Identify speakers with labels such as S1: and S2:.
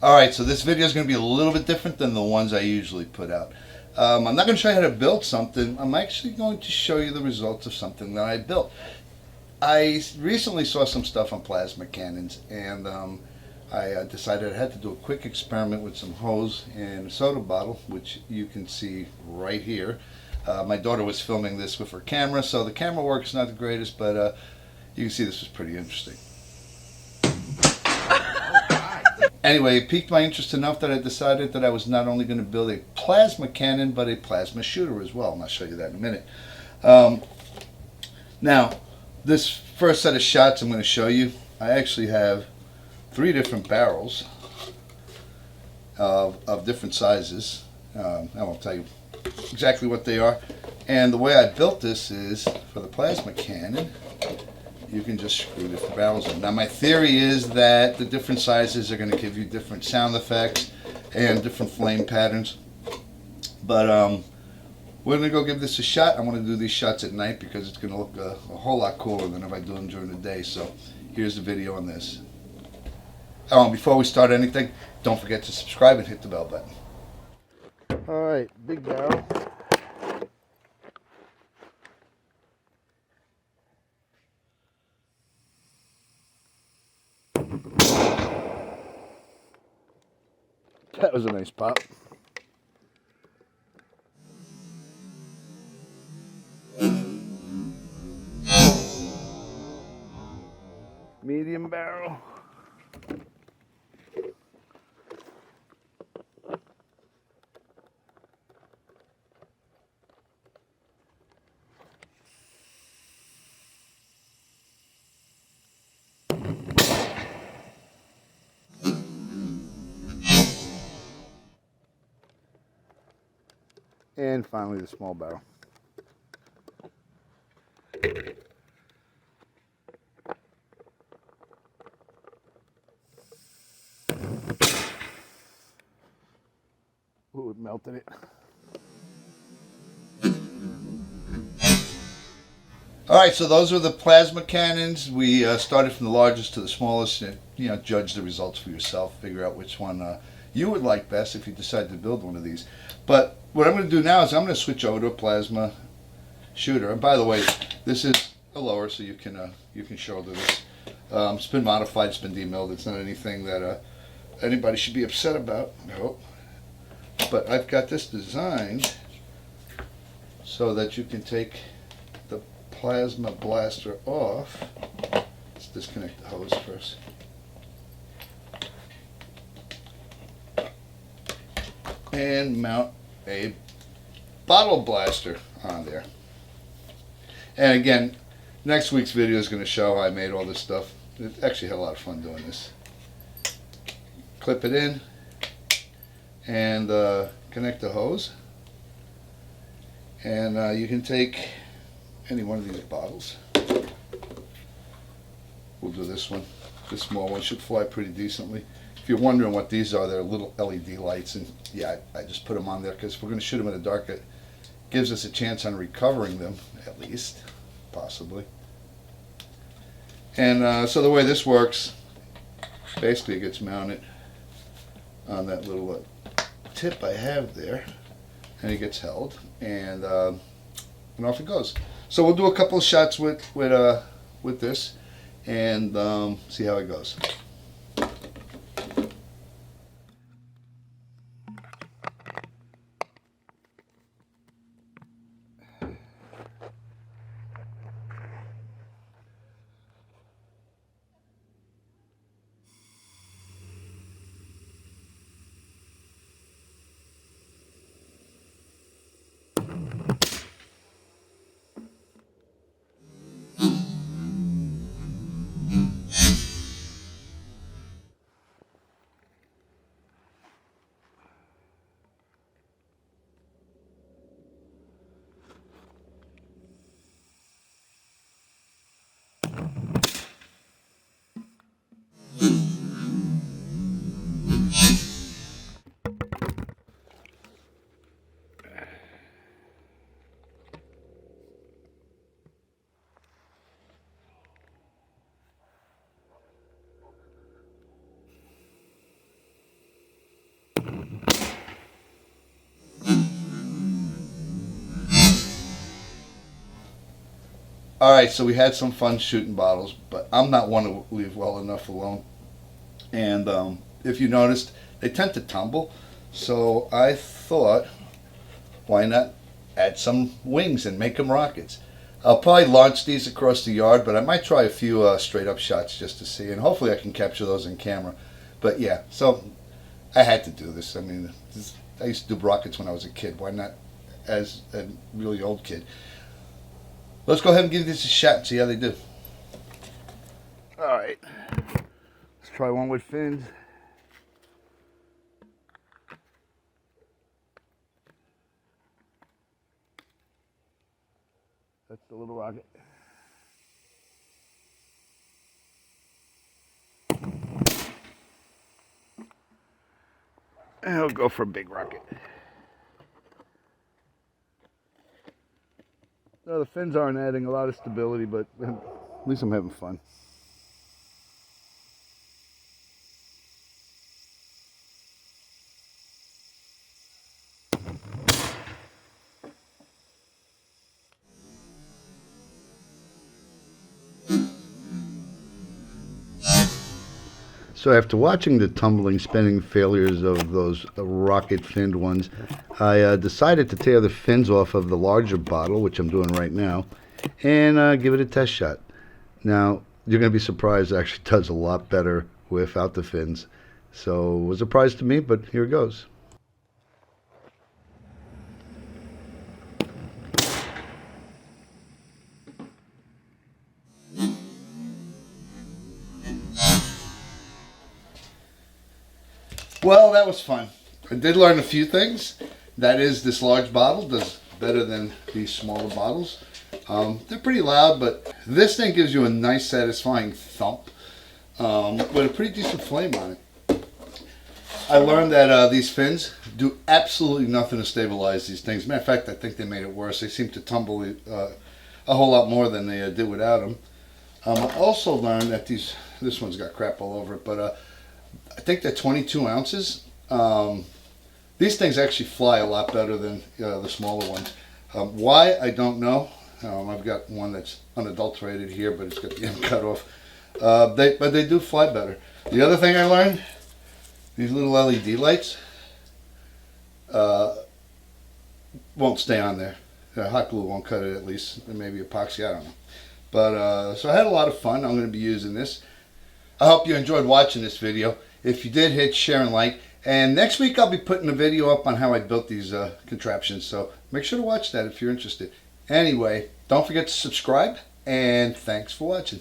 S1: Alright, so this video is going to be a little bit different than the ones I usually put out. I'm not going to show you how to build something. I'm actually going to show you the results of something that I built. I recently saw some stuff on plasma cannons, and I decided I had to do a quick experiment with some hose and a soda bottle, which you can see right here. My daughter was filming this with her camera, so the camera work's not the greatest, but you can see this was pretty interesting. Anyway, it piqued my interest enough that I decided that I was not only going to build a plasma cannon, but a plasma shooter as well, and I'll show you that in a minute. Now, this first set of shots I'm going to show you, I actually have 3 different barrels of different sizes. I won't tell you exactly what they are. And the way I built this is, for the plasma cannon, you can just screw different barrels in. Now my theory is that the different sizes are going to give you different sound effects and different flame patterns. But we're going to go give this a shot. I'm going to do these shots at night because it's going to look a whole lot cooler than if I do them during the day. So here's the video on this. Oh, and before we start anything, don't forget to subscribe and hit the bell button. Alright, big barrel. That was a nice pop. Medium barrel. And finally the small barrel. Ooh, it melted it. Alright, so those are the plasma cannons. We started from the largest to the smallest, and judge the results for yourself. Figure out which one you would like best if you decide to build one of these. But what I'm going to do now is I'm going to switch over to a plasma shooter. And by the way, this is a lower, so you can shoulder this. It's been modified, it's been demilled. It's not anything that anybody should be upset about, I hope. But I've got this designed so that you can take the plasma blaster off. Let's disconnect the hose first. And mount a bottle blaster on there. And again, next week's video is going to show how I made all this stuff. It actually had a lot of fun doing this. Clip it in and connect the hose. And you can take any one of these bottles. We'll do this one. This small one should fly pretty decently. If you're wondering what these are, they're little LED lights, and yeah, I just put them on there because if we're going to shoot them in the dark, it gives us a chance on recovering them, at least, possibly. And so the way this works, basically it gets mounted on that little tip I have there, and it gets held, and off it goes. So we'll do a couple of shots with this, and see how it goes. All right, so we had some fun shooting bottles, but I'm not one to leave well enough alone. And if you noticed, they tend to tumble. So I thought, why not add some wings and make them rockets? I'll probably launch these across the yard, but I might try a few straight up shots just to see, and hopefully I can capture those in camera. But yeah, so I had to do this. I mean, I used to do rockets when I was a kid. Why not as a really old kid? Let's go ahead and give this a shot and see how they do. All right, let's try one with fins. That's the little rocket. And I'll go for a big rocket. No, the fins aren't adding a lot of stability, but at least I'm having fun. So after watching the tumbling, spinning failures of those rocket finned ones, I decided to tear the fins off of the larger bottle, which I'm doing right now, and give it a test shot. Now, you're going to be surprised, it actually does a lot better without the fins. So it was a surprise to me, but here it goes. Well, that was fun. I did learn a few things. That is, this large bottle does better than these smaller bottles. They're pretty loud, but this thing gives you a nice, satisfying thump with a pretty decent flame on it. I learned that these fins do absolutely nothing to stabilize these things. Matter of fact, I think they made it worse. They seem to tumble a whole lot more than they did without them. I also learned that this one's got crap all over it, but I think they're 22 ounces. These things actually fly a lot better than the smaller ones. Why, I don't know. I've got one that's unadulterated here, but it's got the end cut off. But they do fly better. The other thing I learned, these little LED lights won't stay on there. Hot glue won't cut it, at least. Maybe epoxy, I don't know. But so I had a lot of fun. I'm going to be using this. I hope you enjoyed watching this video. If you did, hit share and like. And next week I'll be putting a video up on how I built these contraptions. So make sure to watch that if you're interested. Anyway, don't forget to subscribe. And thanks for watching.